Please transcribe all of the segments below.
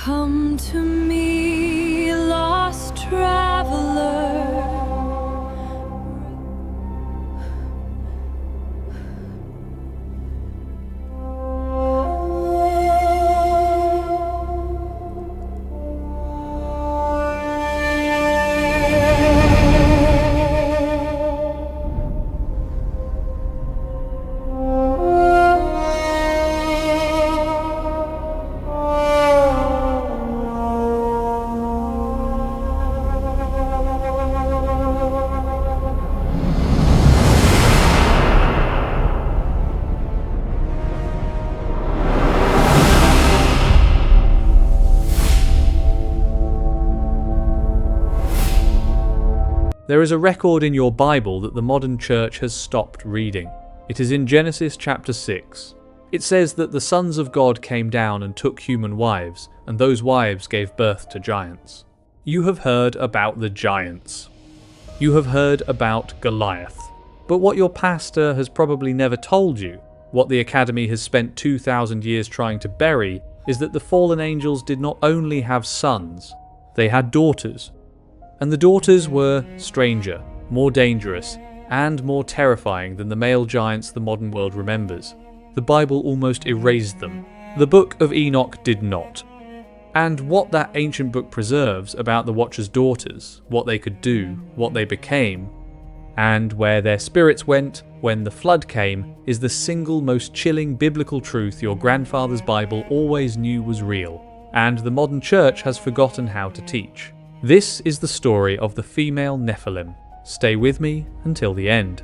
Come to me, lost traveler. There is a record in your Bible that the modern church has stopped reading. It is in Genesis chapter 6. It says that the sons of God came down and took human wives, and those wives gave birth to giants. You have heard about the giants. You have heard about Goliath. But what your pastor has probably never told you, what the Academy has spent 2,000 years trying to bury, is that the fallen angels did not only have sons, they had daughters. And the daughters were stranger, more dangerous, and more terrifying than the male giants the modern world remembers. The Bible almost erased them. The Book of Enoch did not. And what that ancient book preserves about the Watcher's daughters, what they could do, what they became, and where their spirits went when the flood came, is the single most chilling biblical truth your grandfather's Bible always knew was real, and the modern church has forgotten how to teach. This is the story of the female Nephilim. Stay with me until the end.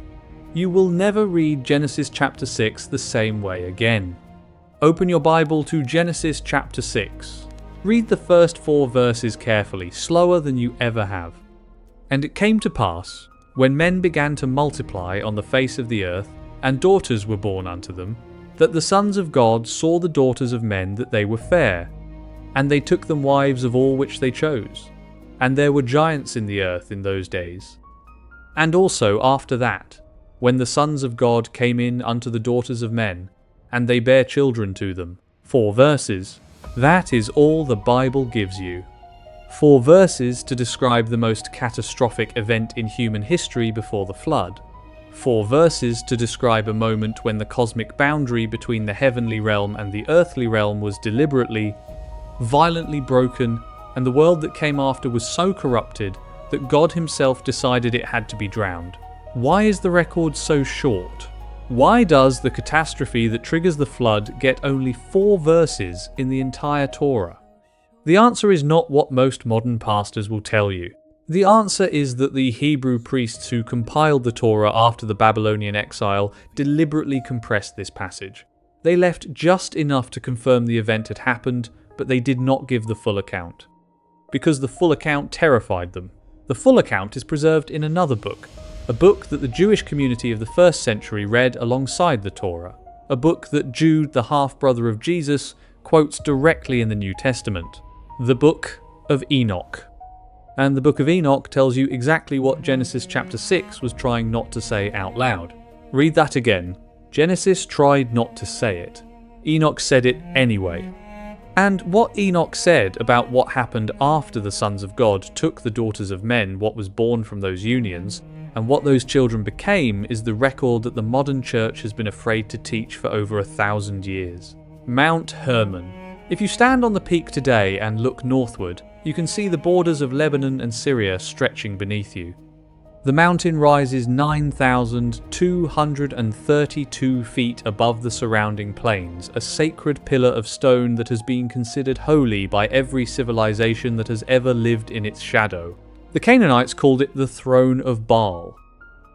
You will never read Genesis chapter 6 the same way again. Open your Bible to Genesis chapter 6. Read the first 4 verses carefully, slower than you ever have. And it came to pass, when men began to multiply on the face of the earth, and daughters were born unto them, that the sons of God saw the daughters of men that they were fair, and they took them wives of all which they chose. And there were giants in the earth in those days. And also after that, when the sons of God came in unto the daughters of men, and they bare children to them. 4 verses. That is all the Bible gives you. 4 verses to describe the most catastrophic event in human history before the flood. 4 verses to describe a moment when the cosmic boundary between the heavenly realm and the earthly realm was deliberately, violently broken, and the world that came after was so corrupted that God himself decided it had to be drowned. Why is the record so short? Why does the catastrophe that triggers the flood get only 4 verses in the entire Torah? The answer is not what most modern pastors will tell you. The answer is that the Hebrew priests who compiled the Torah after the Babylonian exile deliberately compressed this passage. They left just enough to confirm the event had happened, but they did not give the full account. Because the full account terrified them. The full account is preserved in another book, a book that the Jewish community of the 1st century read alongside the Torah, a book that Jude, the half-brother of Jesus, quotes directly in the New Testament, the Book of Enoch. And the Book of Enoch tells you exactly what Genesis chapter 6 was trying not to say out loud. Read that again. Genesis tried not to say it. Enoch said it anyway. And what Enoch said about what happened after the sons of God took the daughters of men, what was born from those unions, and what those children became, is the record that the modern church has been afraid to teach for over 1,000 years. Mount Hermon. If you stand on the peak today and look northward, you can see the borders of Lebanon and Syria stretching beneath you. The mountain rises 9,232 feet above the surrounding plains, a sacred pillar of stone that has been considered holy by every civilization that has ever lived in its shadow. The Canaanites called it the Throne of Baal.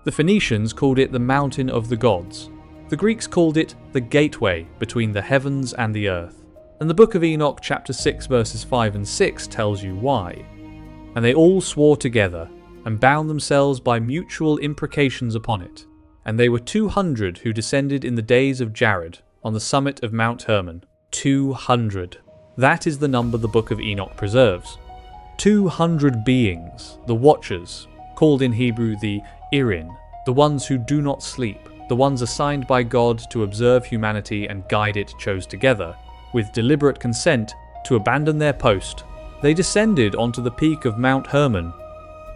The Phoenicians called it the Mountain of the Gods. The Greeks called it the Gateway between the heavens and the earth. And the Book of Enoch chapter 6 verses 5 and 6 tells you why. And they all swore together, and bound themselves by mutual imprecations upon it. And they were 200 who descended in the days of Jared, on the summit of Mount Hermon. 200. That is the number the Book of Enoch preserves. 200 beings, the Watchers, called in Hebrew the Irin, the ones who do not sleep, the ones assigned by God to observe humanity and guide it, chose together, with deliberate consent, to abandon their post, they descended onto the peak of Mount Hermon,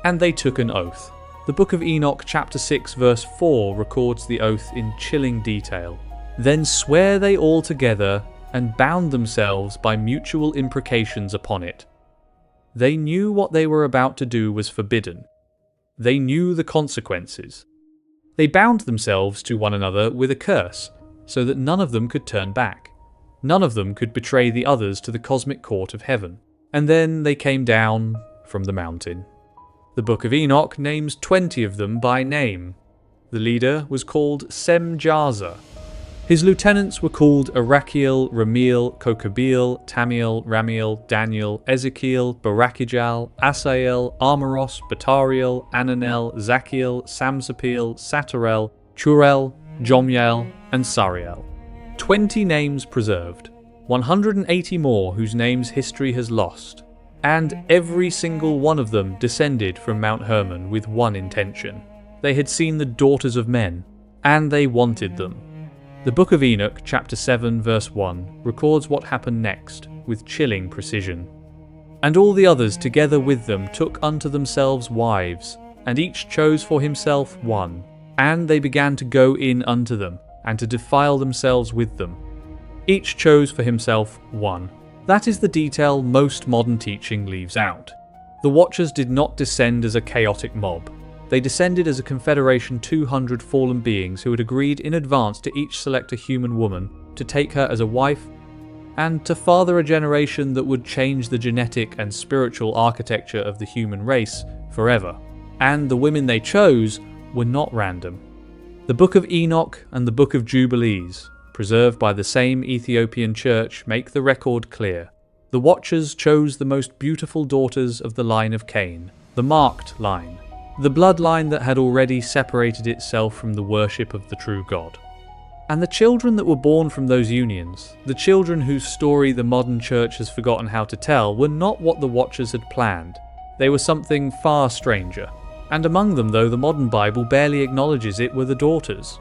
and they took an oath. The Book of Enoch chapter 6 verse 4 records the oath in chilling detail. Then swear they all together and bound themselves by mutual imprecations upon it. They knew what they were about to do was forbidden. They knew the consequences. They bound themselves to one another with a curse, so that none of them could turn back. None of them could betray the others to the cosmic court of heaven. And then they came down from the mountain. The Book of Enoch names 20 of them by name. The leader was called Semjaza. His lieutenants were called Arachiel, Ramiel, Kokabeel, Tamiel, Ramiel, Daniel, Ezekiel, Barakijal, Asael, Armoros, Batariel, Ananel, Zachiel, Samsapeel, Satarel, Churel, Jomyel, and Sariel. 20 names preserved, 180 more whose names history has lost, and every single one of them descended from Mount Hermon with one intention. They had seen the daughters of men, and they wanted them. The Book of Enoch, chapter 7, verse 1, records what happened next, with chilling precision. And all the others together with them took unto themselves wives, and each chose for himself one. And they began to go in unto them, and to defile themselves with them. Each chose for himself one. That is the detail most modern teaching leaves out. The Watchers did not descend as a chaotic mob. They descended as a confederation 200 fallen beings who had agreed in advance to each select a human woman, to take her as a wife, and to father a generation that would change the genetic and spiritual architecture of the human race forever. And the women they chose were not random. The Book of Enoch and the Book of Jubilees, preserved by the same Ethiopian church, make the record clear. The Watchers chose the most beautiful daughters of the line of Cain, the marked line, the bloodline that had already separated itself from the worship of the true God. And the children that were born from those unions, the children whose story the modern church has forgotten how to tell, were not what the Watchers had planned. They were something far stranger. And among them, though the modern Bible barely acknowledges it, were the daughters.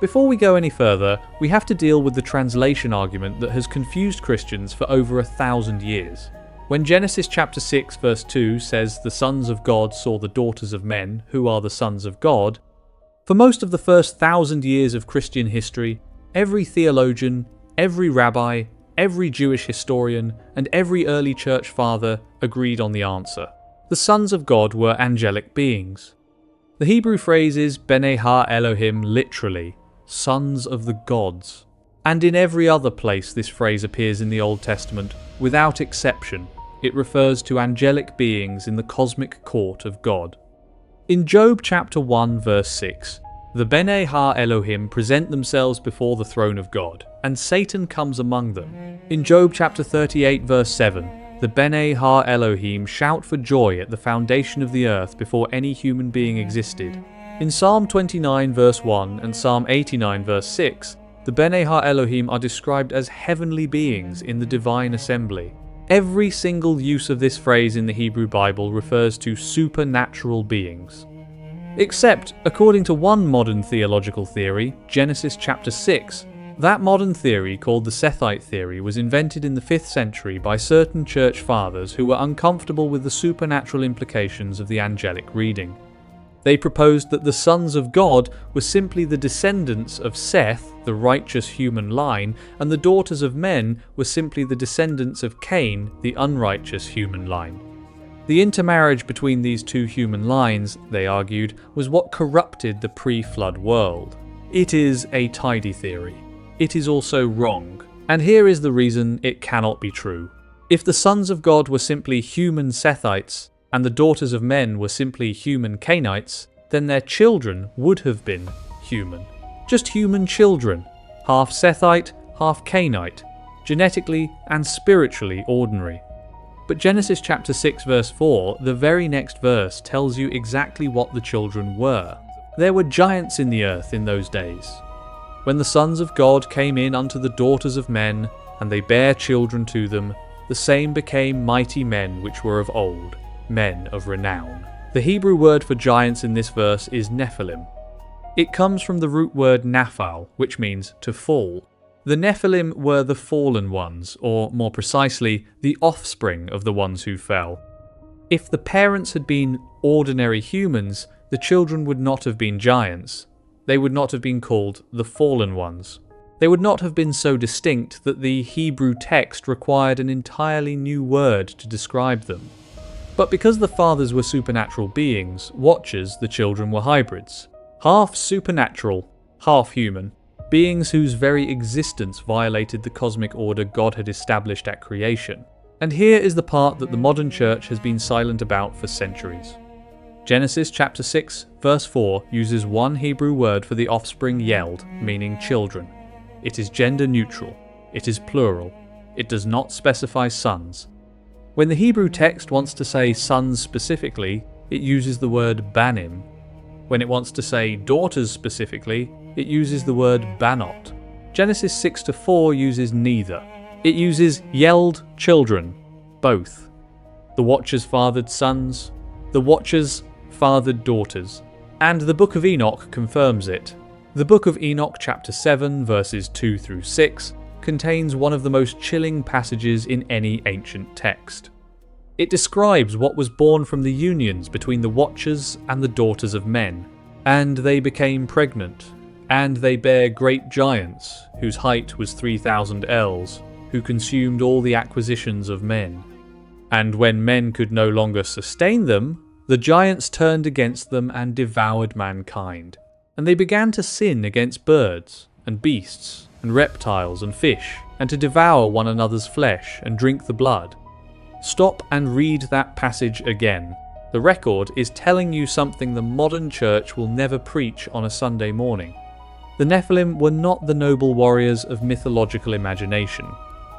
Before we go any further, we have to deal with the translation argument that has confused Christians for over 1,000 years. When Genesis chapter 6 verse 2 says the sons of God saw the daughters of men, who are the sons of God, for most of the first 1,000 years of Christian history, every theologian, every rabbi, every Jewish historian, and every early church father agreed on the answer. The sons of God were angelic beings. The Hebrew phrase is Bnei Ha Elohim, literally, sons of the gods. And in every other place this phrase appears in the Old Testament, without exception, it refers to angelic beings in the cosmic court of God. In Job chapter 1 verse 6, the Bnei Ha Elohim present themselves before the throne of God, and Satan comes among them. In Job chapter 38 verse 7, the Bnei Ha Elohim shout for joy at the foundation of the earth before any human being existed. In Psalm 29 verse 1 and Psalm 89 verse 6, the Bnei Ha Elohim are described as heavenly beings in the divine assembly. Every single use of this phrase in the Hebrew Bible refers to supernatural beings. Except, according to one modern theological theory, Genesis chapter 6, that modern theory, called the Sethite theory, was invented in the 5th century by certain church fathers who were uncomfortable with the supernatural implications of the angelic reading. They proposed that the sons of God were simply the descendants of Seth, the righteous human line, and the daughters of men were simply the descendants of Cain, the unrighteous human line. The intermarriage between these two human lines, they argued, was what corrupted the pre-flood world. It is a tidy theory. It is also wrong. And here is the reason it cannot be true. If the sons of God were simply human Sethites, and the daughters of men were simply human Cainites, then their children would have been human. Just human children, half Sethite, half Cainite, genetically and spiritually ordinary. But Genesis chapter 6 verse 4, the very next verse, tells you exactly what the children were. There were giants in the earth in those days. When the sons of God came in unto the daughters of men, and they bare children to them, the same became mighty men which were of old, men of renown. The Hebrew word for giants in this verse is Nephilim. It comes from the root word naphal, which means to fall. The Nephilim were the fallen ones, or more precisely, the offspring of the ones who fell. If the parents had been ordinary humans, the children would not have been giants. They would not have been called the fallen ones. They would not have been so distinct that the Hebrew text required an entirely new word to describe them. But because the fathers were supernatural beings, watchers, the children were hybrids. Half supernatural, half human. Beings whose very existence violated the cosmic order God had established at creation. And here is the part that the modern church has been silent about for centuries. Genesis chapter 6, verse 4 uses one Hebrew word for the offspring yelled, meaning children. It is gender neutral. It is plural. It does not specify sons. When the Hebrew text wants to say sons specifically, it uses the word banim. When it wants to say daughters specifically, it uses the word banot. Genesis 6-4 uses neither. It uses yelled children, both. The watchers fathered sons. The watchers fathered daughters. And the Book of Enoch confirms it. The Book of Enoch chapter 7 verses 2-6 contains one of the most chilling passages in any ancient text. It describes what was born from the unions between the watchers and the daughters of men. And they became pregnant, and they bare great giants, whose height was 3,000 ells, who consumed all the acquisitions of men. And when men could no longer sustain them, the giants turned against them and devoured mankind. And they began to sin against birds, and beasts, and reptiles, and fish, and to devour one another's flesh, and drink the blood. Stop and read that passage again. The record is telling you something the modern church will never preach on a Sunday morning. The Nephilim were not the noble warriors of mythological imagination.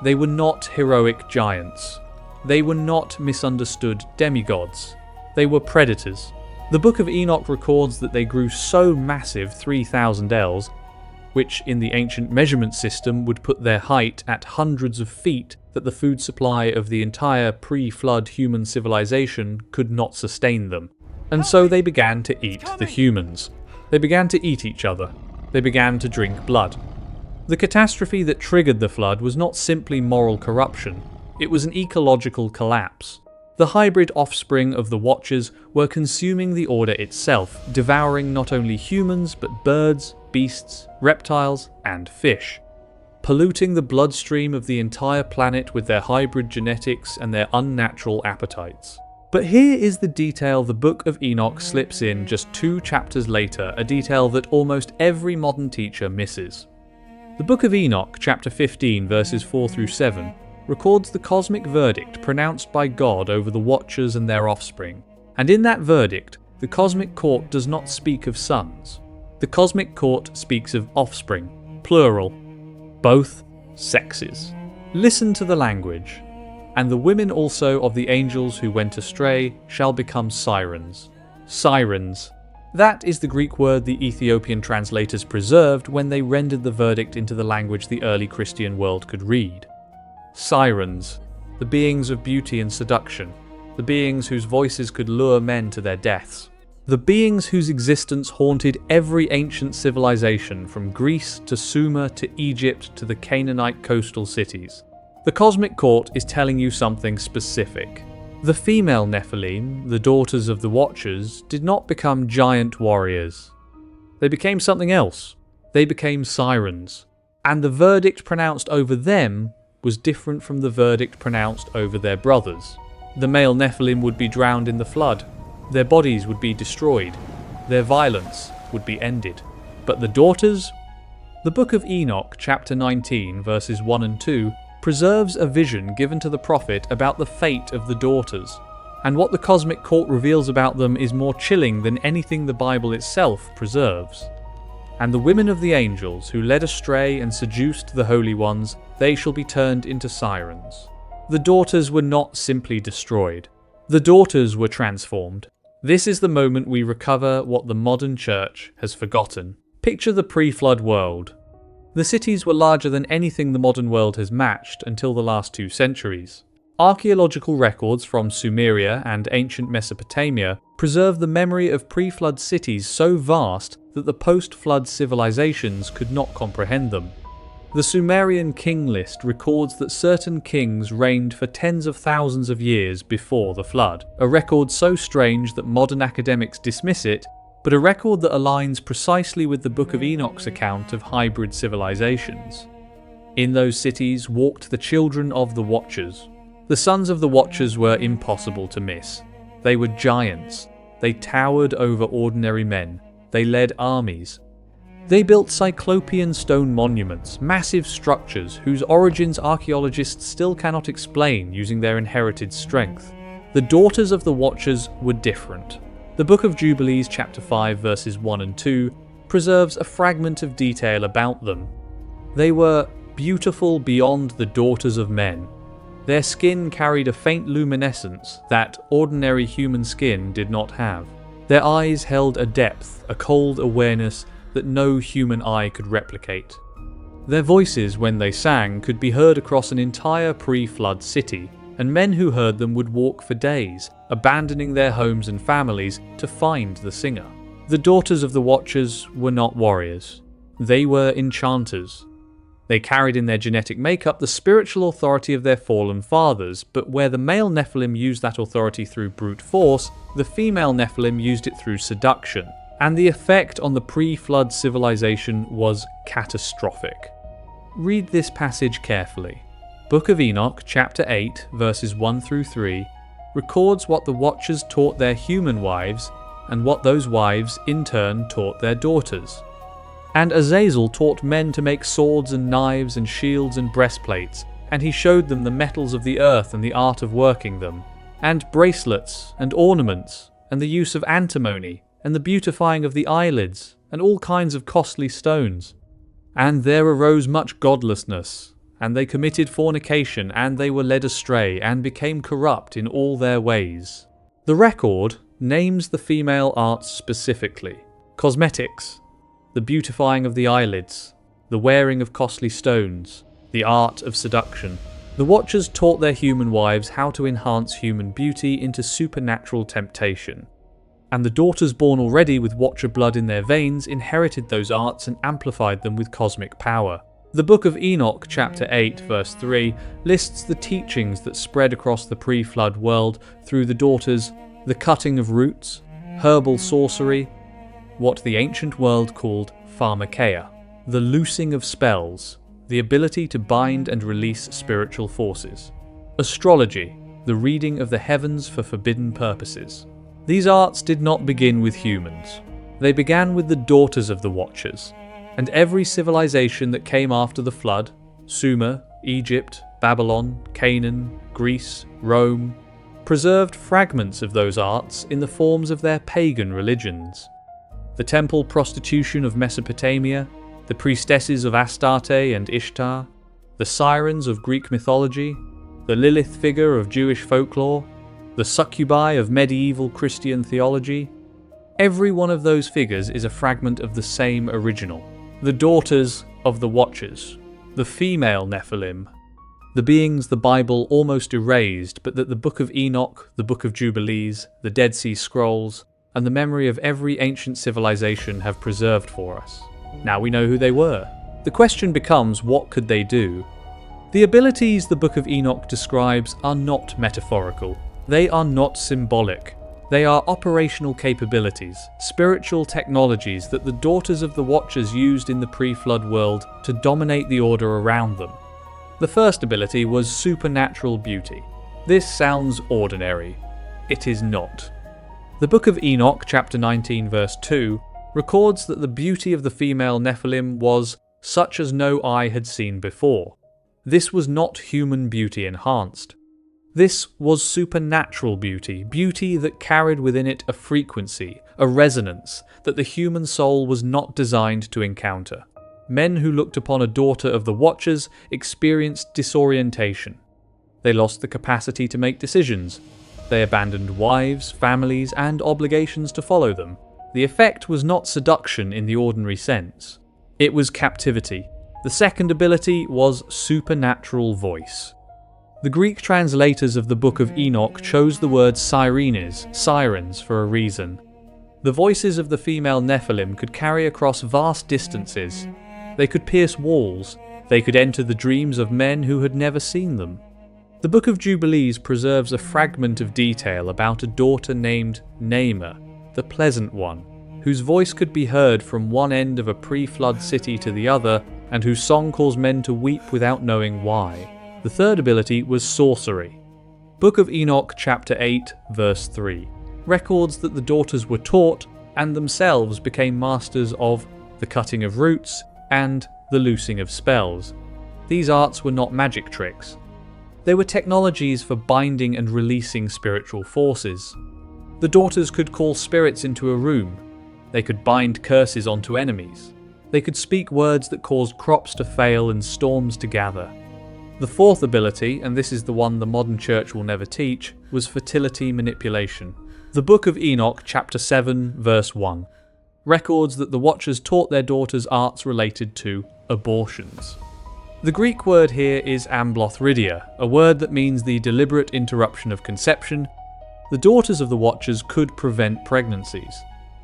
They were not heroic giants. They were not misunderstood demigods. They were predators. The Book of Enoch records that they grew so massive 3,000 ells, which in the ancient measurement system would put their height at hundreds of feet, that the food supply of the entire pre-flood human civilization could not sustain them. And so they began to eat the humans. They began to eat each other. They began to drink blood. The catastrophe that triggered the flood was not simply moral corruption. It was an ecological collapse. The hybrid offspring of the Watchers were consuming the order itself, devouring not only humans but birds, beasts, reptiles, and fish, polluting the bloodstream of the entire planet with their hybrid genetics and their unnatural appetites. But here is the detail the Book of Enoch slips in just 2 chapters later, a detail that almost every modern teacher misses. The Book of Enoch, chapter 15, verses 4-7, records the cosmic verdict pronounced by God over the Watchers and their offspring. And in that verdict, the cosmic court does not speak of sons. The cosmic court speaks of offspring, plural, both sexes. Listen to the language. And the women also of the angels who went astray shall become sirens. Sirens. That is the Greek word the Ethiopian translators preserved when they rendered the verdict into the language the early Christian world could read. Sirens, the beings of beauty and seduction, the beings whose voices could lure men to their deaths, the beings whose existence haunted every ancient civilization from Greece to Sumer to Egypt to the Canaanite coastal cities. The cosmic court is telling you something specific. The female Nephilim, the daughters of the Watchers, did not become giant warriors. They became something else. They became sirens. And the verdict pronounced over them was different from the verdict pronounced over their brothers. The male Nephilim would be drowned in the flood. Their bodies would be destroyed. Their violence would be ended. But the daughters? The Book of Enoch, chapter 19, verses 1 and 2, preserves a vision given to the prophet about the fate of the daughters. And what the cosmic court reveals about them is more chilling than anything the Bible itself preserves. And the women of the angels who led astray and seduced the holy ones, they shall be turned into sirens. The daughters were not simply destroyed. The daughters were transformed. This is the moment we recover what the modern church has forgotten. Picture the pre-flood world. The cities were larger than anything the modern world has matched until the last 2 centuries. Archaeological records from Sumeria and ancient Mesopotamia preserve the memory of pre-flood cities so vast that the post-flood civilizations could not comprehend them. The Sumerian king list records that certain kings reigned for tens of thousands of years before the flood, a record so strange that modern academics dismiss it, but a record that aligns precisely with the Book of Enoch's account of hybrid civilizations. In those cities walked the children of the Watchers. The sons of the Watchers were impossible to miss. They were giants. They towered over ordinary men. They led armies. They built cyclopean stone monuments, massive structures whose origins archaeologists still cannot explain using their inherited strength. The daughters of the Watchers were different. The Book of Jubilees chapter 5 verses 1 and 2 preserves a fragment of detail about them. They were beautiful beyond the daughters of men. Their skin carried a faint luminescence that ordinary human skin did not have. Their eyes held a depth, a cold awareness that no human eye could replicate. Their voices, when they sang, could be heard across an entire pre-flood city, and men who heard them would walk for days, abandoning their homes and families to find the singer. The daughters of the Watchers were not warriors. They were enchanters. They carried in their genetic makeup the spiritual authority of their fallen fathers, but where the male Nephilim used that authority through brute force, the female Nephilim used it through seduction. And the effect on the pre-flood civilization was catastrophic. Read this passage carefully. Book of Enoch, chapter 8, verses 1 through 3, records what the Watchers taught their human wives, and what those wives in turn taught their daughters. And Azazel taught men to make swords and knives and shields and breastplates, and he showed them the metals of the earth and the art of working them, and bracelets and ornaments, and the use of antimony, and the beautifying of the eyelids, and all kinds of costly stones. And there arose much godlessness, and they committed fornication, and they were led astray, and became corrupt in all their ways. The record names the female arts specifically: cosmetics, the beautifying of the eyelids, the wearing of costly stones, the art of seduction. The Watchers taught their human wives how to enhance human beauty into supernatural temptation. And the daughters born already with Watcher blood in their veins inherited those arts and amplified them with cosmic power. The Book of Enoch, chapter 8, verse 3, lists the teachings that spread across the pre-flood world through the daughters: the cutting of roots, herbal sorcery, what the ancient world called pharmakeia, the loosing of spells, the ability to bind and release spiritual forces, astrology, the reading of the heavens for forbidden purposes. These arts did not begin with humans. They began with the daughters of the Watchers, and every civilization that came after the flood, Sumer, Egypt, Babylon, Canaan, Greece, Rome, preserved fragments of those arts in the forms of their pagan religions. The temple prostitution of Mesopotamia, the priestesses of Astarte and Ishtar, the sirens of Greek mythology, the Lilith figure of Jewish folklore, the succubi of medieval Christian theology. Every one of those figures is a fragment of the same original. The daughters of the Watchers, the female Nephilim, the beings the Bible almost erased, but that the Book of Enoch, the Book of Jubilees, the Dead Sea Scrolls, and the memory of every ancient civilization have preserved for us. Now we know who they were. The question becomes, what could they do? The abilities the Book of Enoch describes are not metaphorical. They are not symbolic. They are operational capabilities, spiritual technologies that the daughters of the Watchers used in the pre-flood world to dominate the order around them. The first ability was supernatural beauty. This sounds ordinary. It is not. The Book of Enoch, chapter 19, verse 2, records that the beauty of the female Nephilim was such as no eye had seen before. This was not human beauty enhanced. This was supernatural beauty, beauty that carried within it a frequency, a resonance, that the human soul was not designed to encounter. Men who looked upon a daughter of the Watchers experienced disorientation. They lost the capacity to make decisions. They abandoned wives, families, and obligations to follow them. The effect was not seduction in the ordinary sense. It was captivity. The second ability was supernatural voice. The Greek translators of the Book of Enoch chose the word sirens, sirens, for a reason. The voices of the female Nephilim could carry across vast distances. They could pierce walls. They could enter the dreams of men who had never seen them. The Book of Jubilees preserves a fragment of detail about a daughter named Naamah, the pleasant one, whose voice could be heard from one end of a pre-flood city to the other, and whose song caused men to weep without knowing why. The third ability was sorcery. Book of Enoch chapter 8 verse 3 records that the daughters were taught and themselves became masters of the cutting of roots and the loosing of spells. These arts were not magic tricks. They were technologies for binding and releasing spiritual forces. The daughters could call spirits into a room. They could bind curses onto enemies. They could speak words that caused crops to fail and storms to gather. The fourth ability, and this is the one the modern church will never teach, was fertility manipulation. The Book of Enoch chapter 7 verse 1 records that the Watchers taught their daughters arts related to abortions. The Greek word here is amblothridia, a word that means the deliberate interruption of conception. The daughters of the Watchers could prevent pregnancies.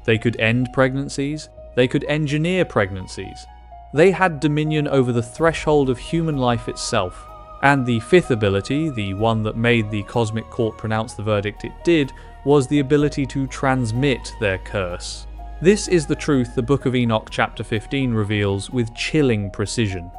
They could end pregnancies. They could engineer pregnancies. They had dominion over the threshold of human life itself. And the fifth ability, the one that made the cosmic court pronounce the verdict it did, was the ability to transmit their curse. This is the truth the Book of Enoch chapter 15 reveals with chilling precision.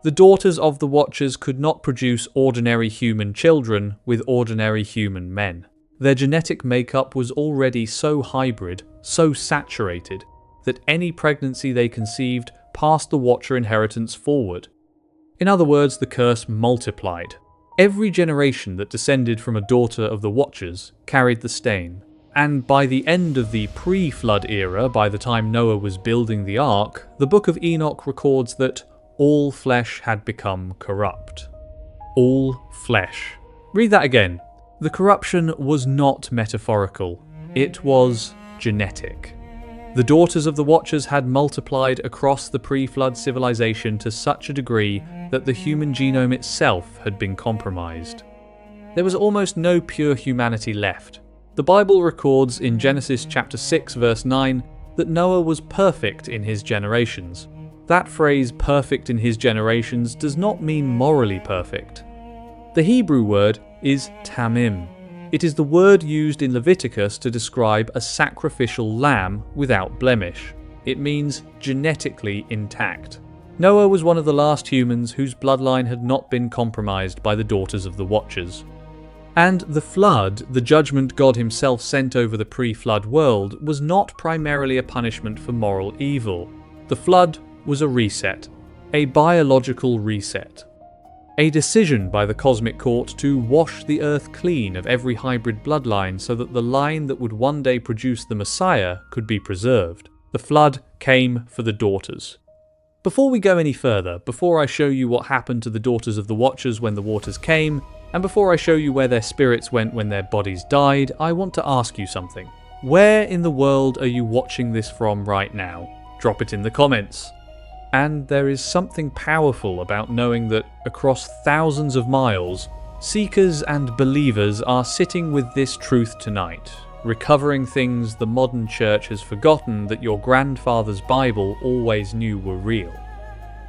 The daughters of the Watchers could not produce ordinary human children with ordinary human men. Their genetic makeup was already so hybrid, so saturated, that any pregnancy they conceived passed the Watcher inheritance forward. In other words, the curse multiplied. Every generation that descended from a daughter of the Watchers carried the stain. And by the end of the pre-flood era, by the time Noah was building the ark, the Book of Enoch records that all flesh had become corrupt. All flesh. Read that again. The corruption was not metaphorical. It was genetic. The daughters of the Watchers had multiplied across the pre-flood civilization to such a degree that the human genome itself had been compromised. There was almost no pure humanity left. The Bible records in Genesis chapter 6 verse 9 that Noah was perfect in his generations. That phrase, perfect in his generations, does not mean morally perfect. The Hebrew word is tamim. It is the word used in Leviticus to describe a sacrificial lamb without blemish. It means genetically intact. Noah was one of the last humans whose bloodline had not been compromised by the daughters of the Watchers. And the flood, the judgment God himself sent over the pre-flood world, was not primarily a punishment for moral evil. The flood was a reset, a biological reset. A decision by the cosmic court to wash the earth clean of every hybrid bloodline so that the line that would one day produce the Messiah could be preserved. The flood came for the daughters. Before we go any further, before I show you what happened to the daughters of the Watchers when the waters came, and before I show you where their spirits went when their bodies died, I want to ask you something. Where in the world are you watching this from right now? Drop it in the comments. And there is something powerful about knowing that across thousands of miles, seekers and believers are sitting with this truth tonight, recovering things the modern church has forgotten that your grandfather's Bible always knew were real.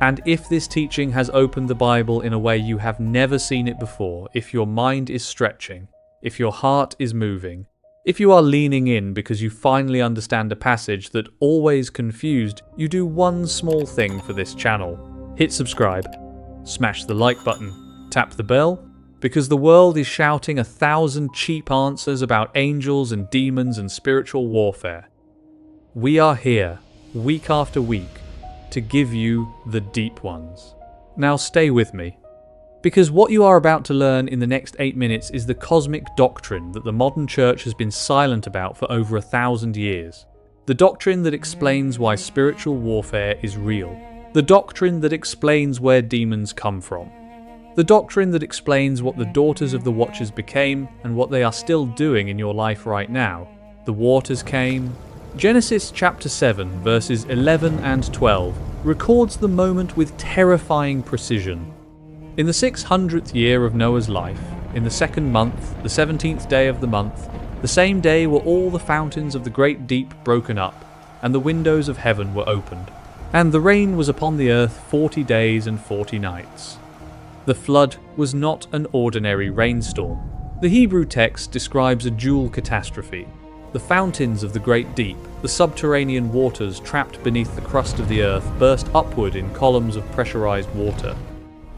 And if this teaching has opened the Bible in a way you have never seen it before, if your mind is stretching, if your heart is moving, if you are leaning in because you finally understand a passage that always confused, you do one small thing for this channel. Hit subscribe, smash the like button, tap the bell, because the world is shouting 1,000 cheap answers about angels and demons and spiritual warfare. We are here, week after week, to give you the deep ones. Now stay with me, because what you are about to learn in the next 8 minutes is the cosmic doctrine that the modern church has been silent about for over 1,000 years. The doctrine that explains why spiritual warfare is real. The doctrine that explains where demons come from. The doctrine that explains what the daughters of the Watchers became and what they are still doing in your life right now. The waters came. Genesis chapter 7 verses 11 and 12 records the moment with terrifying precision. In the 600th year of Noah's life, in the second month, the 17th day of the month, the same day were all the fountains of the great deep broken up, and the windows of heaven were opened. And the rain was upon the earth 40 days and 40 nights. The flood was not an ordinary rainstorm. The Hebrew text describes a dual catastrophe. The fountains of the great deep, the subterranean waters trapped beneath the crust of the earth, burst upward in columns of pressurized water.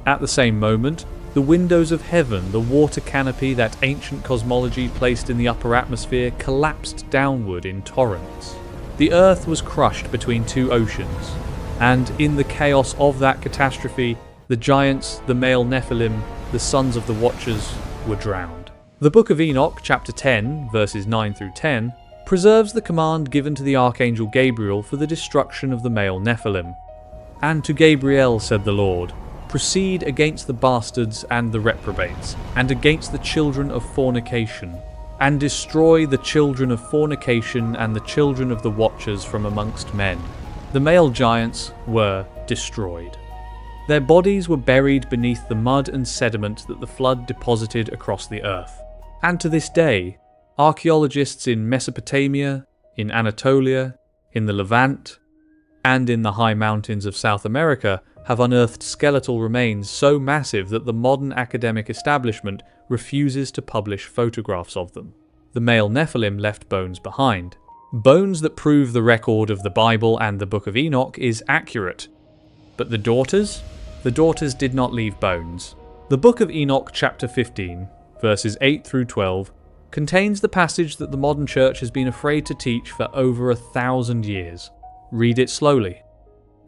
At the same moment, the windows of heaven, the water canopy that ancient cosmology placed in the upper atmosphere, collapsed downward in torrents. The earth was crushed between two oceans, and in the chaos of that catastrophe, the giants, the male Nephilim, the sons of the Watchers, were drowned. The Book of Enoch, chapter 10, verses 9 through 10, preserves the command given to the archangel Gabriel for the destruction of the male Nephilim. And to Gabriel said the Lord, "Proceed against the bastards and the reprobates, and against the children of fornication, and destroy the children of fornication and the children of the Watchers from amongst men." The male giants were destroyed. Their bodies were buried beneath the mud and sediment that the flood deposited across the earth. And to this day, archaeologists in Mesopotamia, in Anatolia, in the Levant, and in the high mountains of South America have unearthed skeletal remains so massive that the modern academic establishment refuses to publish photographs of them. The male Nephilim left bones behind. Bones that prove the record of the Bible and the Book of Enoch is accurate. But the daughters? The daughters did not leave bones. The Book of Enoch chapter 15, verses 8 through 12, contains the passage that the modern church has been afraid to teach for over 1,000 years. Read it slowly.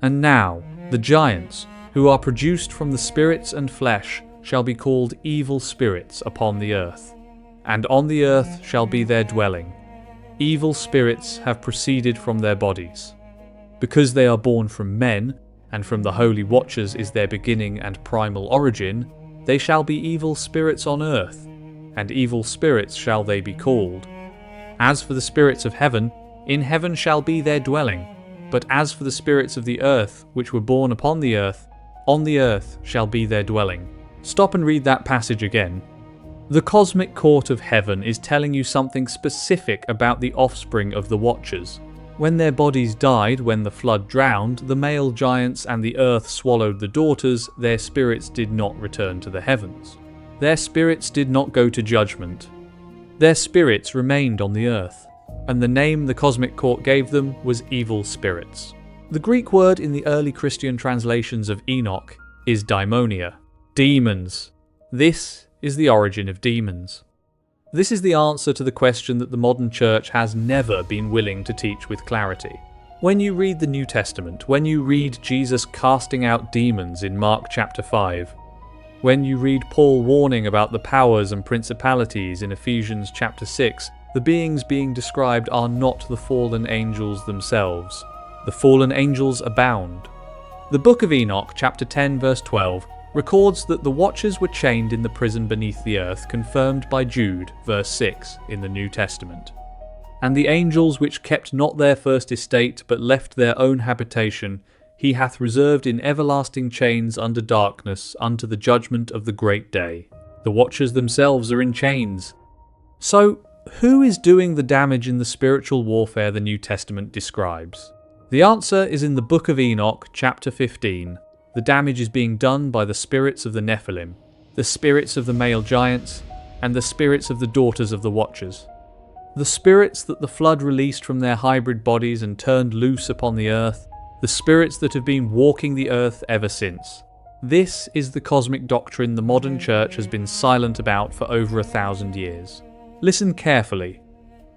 "And now, the giants, who are produced from the spirits and flesh, shall be called evil spirits upon the earth. And on the earth shall be their dwelling. Evil spirits have proceeded from their bodies. Because they are born from men, and from the holy Watchers is their beginning and primal origin, they shall be evil spirits on earth, and evil spirits shall they be called. As for the spirits of heaven, in heaven shall be their dwelling. But as for the spirits of the earth, which were born upon the earth, on the earth shall be their dwelling." Stop and read that passage again. The cosmic court of heaven is telling you something specific about the offspring of the Watchers. When their bodies died when the flood drowned the male giants and the earth swallowed the daughters, their spirits did not return to the heavens. Their spirits did not go to judgment. Their spirits remained on the earth, and the name the cosmic court gave them was evil spirits. The Greek word in the early Christian translations of Enoch is daimonia, demons. This is the origin of demons. This is the answer to the question that the modern church has never been willing to teach with clarity. When you read the New Testament, when you read Jesus casting out demons in Mark chapter 5, when you read Paul warning about the powers and principalities in Ephesians chapter 6, the beings being described are not the fallen angels themselves. The fallen angels abound. The Book of Enoch chapter 10 verse 12 records that the Watchers were chained in the prison beneath the earth, confirmed by Jude, verse 6, in the New Testament. "And the angels which kept not their first estate, but left their own habitation, he hath reserved in everlasting chains under darkness, unto the judgment of the great day." The Watchers themselves are in chains. So, who is doing the damage in the spiritual warfare the New Testament describes? The answer is in the Book of Enoch, chapter 15. The damage is being done by the spirits of the Nephilim, the spirits of the male giants, and the spirits of the daughters of the Watchers. The spirits that the flood released from their hybrid bodies and turned loose upon the earth, the spirits that have been walking the earth ever since. This is the cosmic doctrine the modern church has been silent about for over 1,000 years. Listen carefully.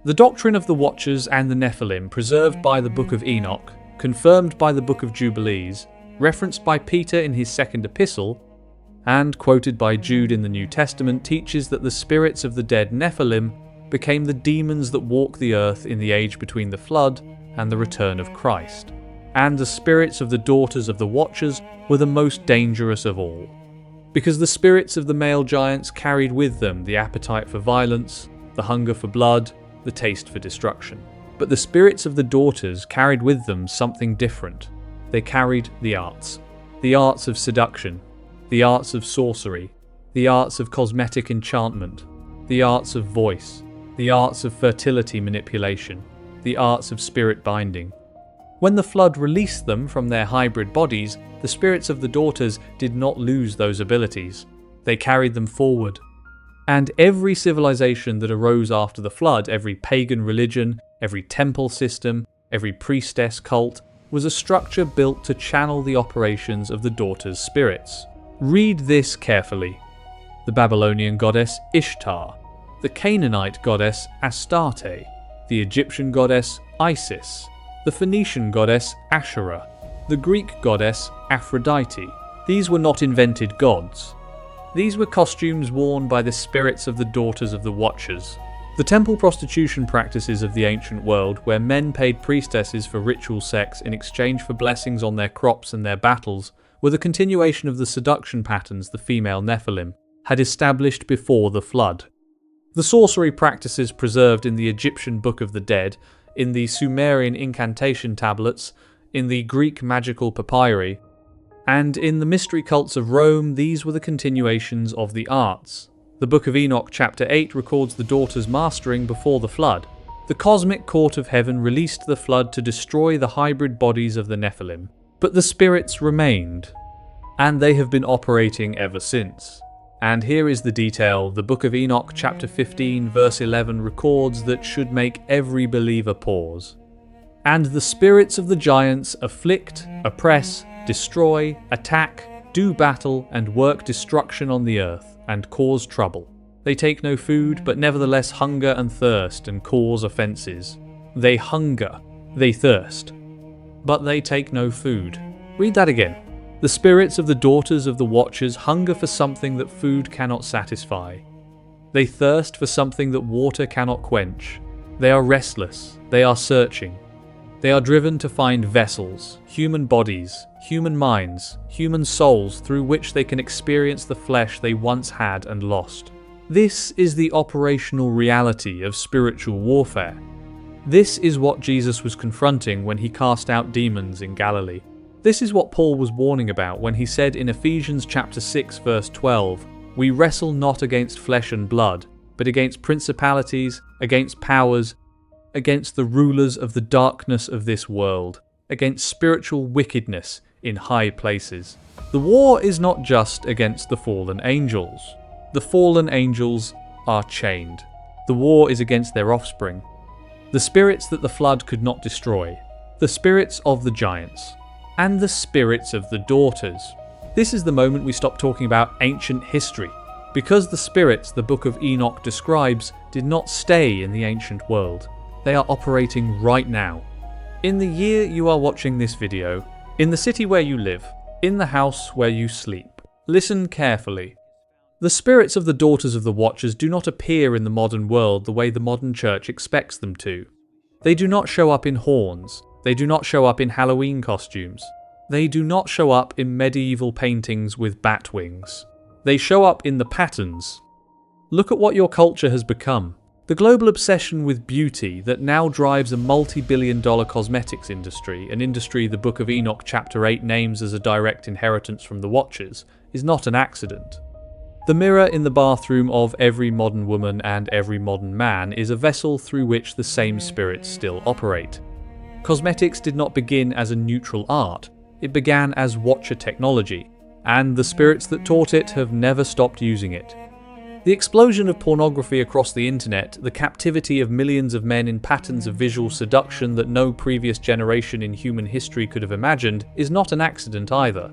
The doctrine of the Watchers and the Nephilim, preserved by the Book of Enoch, confirmed by the Book of Jubilees, referenced by Peter in his second epistle, and quoted by Jude in the New Testament, teaches that the spirits of the dead Nephilim became the demons that walk the earth in the age between the flood and the return of Christ. And the spirits of the daughters of the Watchers were the most dangerous of all, because the spirits of the male giants carried with them the appetite for violence, the hunger for blood, the taste for destruction. But the spirits of the daughters carried with them something different. They carried the arts of seduction, the arts of sorcery, the arts of cosmetic enchantment, the arts of voice, the arts of fertility manipulation, the arts of spirit binding. When the flood released them from their hybrid bodies, the spirits of the daughters did not lose those abilities. They carried them forward. And every civilization that arose after the flood, every pagan religion, every temple system, every priestess cult, was a structure built to channel the operations of the daughters' spirits. Read this carefully. The Babylonian goddess Ishtar, the Canaanite goddess Astarte, the Egyptian goddess Isis, the Phoenician goddess Asherah, the Greek goddess Aphrodite. These were not invented gods. These were costumes worn by the spirits of the daughters of the Watchers. The temple prostitution practices of the ancient world, where men paid priestesses for ritual sex in exchange for blessings on their crops and their battles, were the continuation of the seduction patterns the female Nephilim had established before the flood. The sorcery practices preserved in the Egyptian Book of the Dead, in the Sumerian incantation tablets, in the Greek magical papyri, and in the mystery cults of Rome, these were the continuations of the arts. The Book of Enoch chapter 8 records the daughters mastering before the flood. The cosmic court of heaven released the flood to destroy the hybrid bodies of the Nephilim, but the spirits remained, and they have been operating ever since. And here is the detail. The Book of Enoch chapter 15 verse 11 records that should make every believer pause. And the spirits of the giants afflict, oppress, destroy, attack, do battle, and work destruction on the earth, and cause trouble. They take no food, but nevertheless hunger and thirst, and cause offences. They hunger, they thirst, but they take no food. Read that again. The spirits of the daughters of the Watchers hunger for something that food cannot satisfy. They thirst for something that water cannot quench. They are restless, they are searching. They are driven to find vessels, human bodies, human minds, human souls through which they can experience the flesh they once had and lost. This is the operational reality of spiritual warfare. This is what Jesus was confronting when he cast out demons in Galilee. This is what Paul was warning about when he said in Ephesians chapter 6 verse 12, "We wrestle not against flesh and blood, but against principalities, against powers, against the rulers of the darkness of this world, against spiritual wickedness in high places." The war is not just against the fallen angels. The fallen angels are chained. The war is against their offspring, the spirits that the flood could not destroy, the spirits of the giants, and the spirits of the daughters. This is the moment we stop talking about ancient history, because the spirits the Book of Enoch describes did not stay in the ancient world. They are operating right now. In the year you are watching this video, in the city where you live, in the house where you sleep. Listen carefully. The spirits of the daughters of the Watchers do not appear in the modern world the way the modern church expects them to. They do not show up in horns. They do not show up in Halloween costumes. They do not show up in medieval paintings with bat wings. They show up in the patterns. Look at what your culture has become. The global obsession with beauty that now drives a multi-billion-dollar cosmetics industry, an industry the Book of Enoch chapter 8 names as a direct inheritance from the Watchers, is not an accident. The mirror in the bathroom of every modern woman and every modern man is a vessel through which the same spirits still operate. Cosmetics did not begin as a neutral art, it began as Watcher technology, and the spirits that taught it have never stopped using it. The explosion of pornography across the internet, the captivity of millions of men in patterns of visual seduction that no previous generation in human history could have imagined, is not an accident either.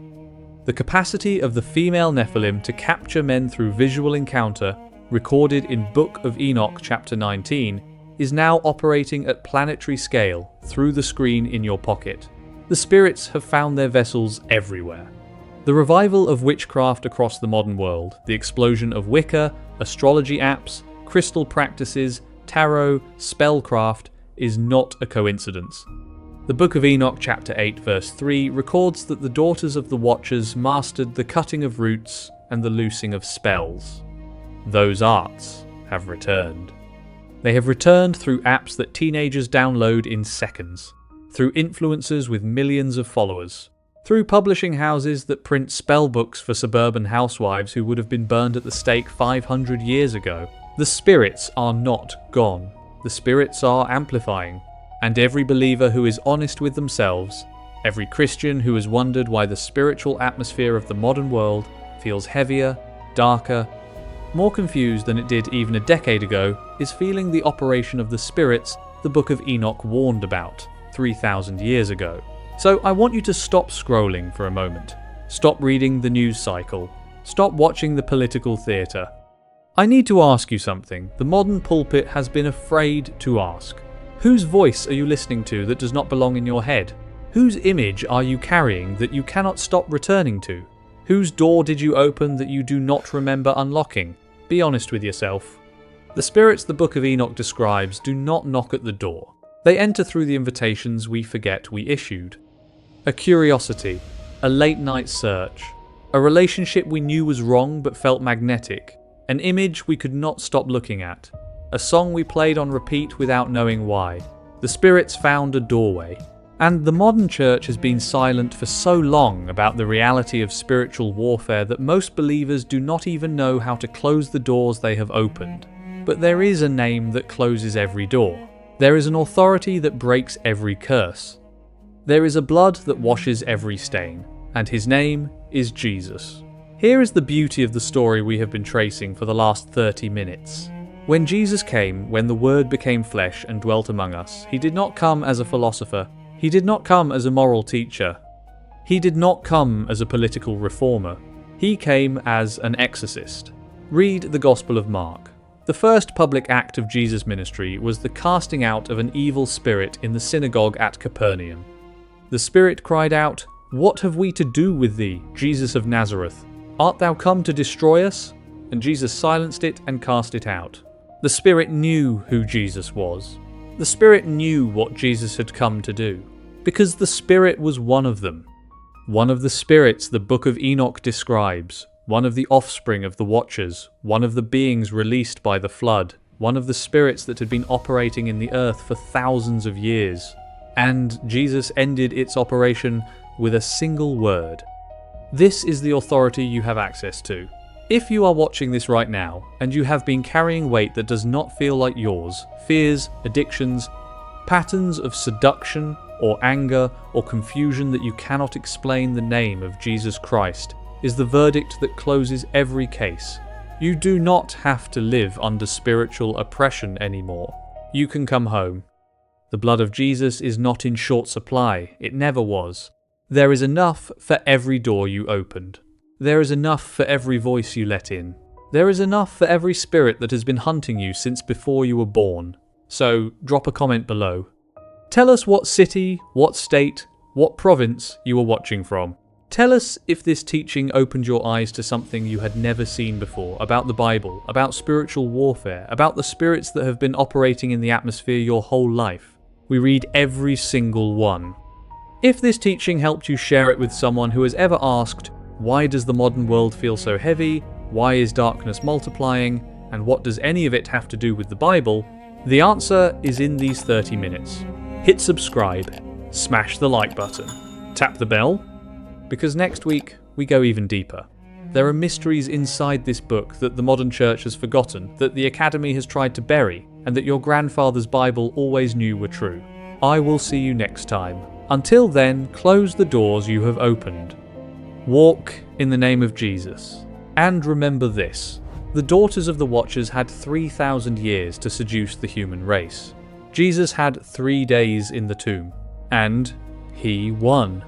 The capacity of the female Nephilim to capture men through visual encounter, recorded in Book of Enoch chapter 19, is now operating at planetary scale through the screen in your pocket. The spirits have found their vessels everywhere. The revival of witchcraft across the modern world, the explosion of Wicca, astrology apps, crystal practices, tarot, spellcraft, is not a coincidence. The Book of Enoch chapter 8 verse 3 records that the daughters of the Watchers mastered the cutting of roots and the loosing of spells. Those arts have returned. They have returned through apps that teenagers download in seconds, through influencers with millions of followers, through publishing houses that print spell books for suburban housewives who would have been burned at the stake 500 years ago. The spirits are not gone. The spirits are amplifying. And every believer who is honest with themselves, every Christian who has wondered why the spiritual atmosphere of the modern world feels heavier, darker, more confused than it did even a decade ago, is feeling the operation of the spirits the Book of Enoch warned about 3,000 years ago. So I want you to stop scrolling for a moment. Stop reading the news cycle. Stop watching the political theatre. I need to ask you something the modern pulpit has been afraid to ask. Whose voice are you listening to that does not belong in your head? Whose image are you carrying that you cannot stop returning to? Whose door did you open that you do not remember unlocking? Be honest with yourself. The spirits the Book of Enoch describes do not knock at the door. They enter through the invitations we forget we issued. A curiosity, a late-night search, a relationship we knew was wrong but felt magnetic, an image we could not stop looking at, a song we played on repeat without knowing why. The spirits found a doorway. And the modern church has been silent for so long about the reality of spiritual warfare that most believers do not even know how to close the doors they have opened. But there is a name that closes every door. There is an authority that breaks every curse. There is a blood that washes every stain, and his name is Jesus. Here is the beauty of the story we have been tracing for the last 30 minutes. When Jesus came, when the Word became flesh and dwelt among us, he did not come as a philosopher. He did not come as a moral teacher. He did not come as a political reformer. He came as an exorcist. Read the Gospel of Mark. The first public act of Jesus' ministry was the casting out of an evil spirit in the synagogue at Capernaum. The spirit cried out, "What have we to do with thee, Jesus of Nazareth? Art thou come to destroy us?" And Jesus silenced it and cast it out. The spirit knew who Jesus was. The spirit knew what Jesus had come to do, because the spirit was one of them. One of the spirits the Book of Enoch describes, one of the offspring of the Watchers, one of the beings released by the flood, one of the spirits that had been operating in the earth for thousands of years. And Jesus ended its operation with a single word. This is the authority you have access to. If you are watching this right now, and you have been carrying weight that does not feel like yours, fears, addictions, patterns of seduction or anger or confusion that you cannot explain, the name of Jesus Christ is the verdict that closes every case. You do not have to live under spiritual oppression anymore. You can come home. The blood of Jesus is not in short supply. It never was. There is enough for every door you opened. There is enough for every voice you let in. There is enough for every spirit that has been hunting you since before you were born. So drop a comment below. Tell us what city, what state, what province you were watching from. Tell us if this teaching opened your eyes to something you had never seen before, about the Bible, about spiritual warfare, about the spirits that have been operating in the atmosphere your whole life. We read every single one. If this teaching helped you share it with someone who has ever asked, why does the modern world feel so heavy? Why is darkness multiplying? And what does any of it have to do with the Bible? The answer is in these 30 minutes. Hit subscribe, smash the like button, tap the bell, because next week we go even deeper. There are mysteries inside this book that the modern church has forgotten, that the academy has tried to bury, and that your grandfather's Bible always knew were true. I will see you next time. Until then, close the doors you have opened. Walk in the name of Jesus. And remember this: the daughters of the Watchers had 3,000 years to seduce the human race. Jesus had 3 days in the tomb, and he won.